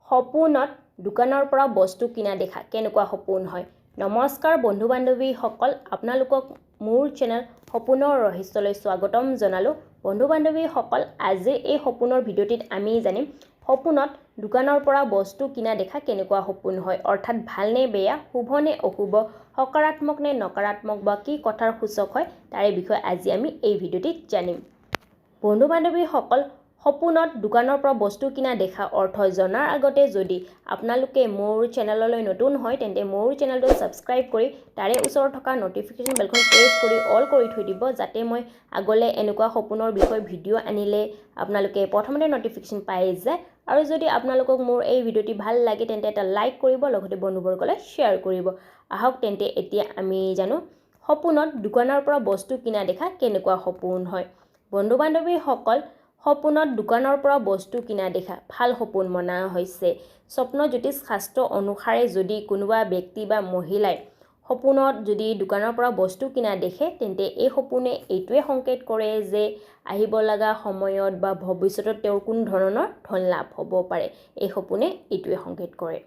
সপোনত দোকানৰ পৰা বস্তু কিনা দেখা কেনেকুৱা সপোন হয়। নমস্কাৰ বন্ধু বান্ধৱীসকল, আপোনালোকক মোৰ চেনেল সপোনৰ ৰহস্যলৈ স্বাগতম জনালোঁ। বন্ধু বান্ধৱীসকল, আজি এই সপোনৰ ভিডিঅ'টিত আমি জানিম সপোনত দোকানৰ পৰা বস্তু কিনা দেখা কেনেকুৱা সপোন হয়, অৰ্থাৎ ভাল নে বেয়া, শুভ নে অশুভ, সকাৰাত্মক নে নকাৰাত্মক বা কি কথাৰ সূচক হয় তাৰে বিষয়ে আজি আমি এই ভিডিঅ'টিত জানিম। বন্ধু বান্ধৱীসকল, সপোনত দোকানৰ পৰা বস্তু কিনা দেখা অৰ্থ জনাৰ আগতে যদি আপোনালোকে মোৰ চেনেললৈ নতুন হয় তেন্তে মোৰ চেনেলটো ছাবস্ক্ৰাইব কৰি তাৰে ওচৰত থকা নটিফিকেশ্যন বেলখন প্ৰেছ কৰি অল কৰি থৈ দিব, যাতে মই আগলৈ এনেকুৱা সপোনৰ বিষয়ে ভিডিঅ' আনিলে আপোনালোকে প্ৰথমতে নটিফিকেশ্যন পাই যায়। আৰু যদি আপোনালোকক মোৰ এই ভিডিঅ'টি ভাল লাগে তেন্তে এটা লাইক কৰিব, লগতে বন্ধুবৰ্গলৈ শ্বেয়াৰ কৰিব। আহক তেন্তে এতিয়া আমি জানো সপোনত দোকানৰ পৰা বস্তু কিনা দেখা কেনেকুৱা সপোন হয়। বন্ধু বান্ধৱীসকল, সপোনত দোকানৰ পৰা বস্তু কিনা দেখা ভাল সপোন মনা হৈছে। স্বপ্ন জ্যোতিষ শাস্ত্ৰ অনুসাৰে যদি কোনোবা ব্যক্তি বা মহিলাই সপোনত যদি দোকানৰ পৰা বস্তু কিনা দেখে তেন্তে এই সপোনে এইটোৱে সংকেত কৰে যে আহিব লগা সময়ত বা ভৱিষ্যতত তেওঁৰ কোনো ধৰণৰ ধন লাভ হ'ব পাৰে। এই সপোনে এইটোৱে সংকেত কৰে।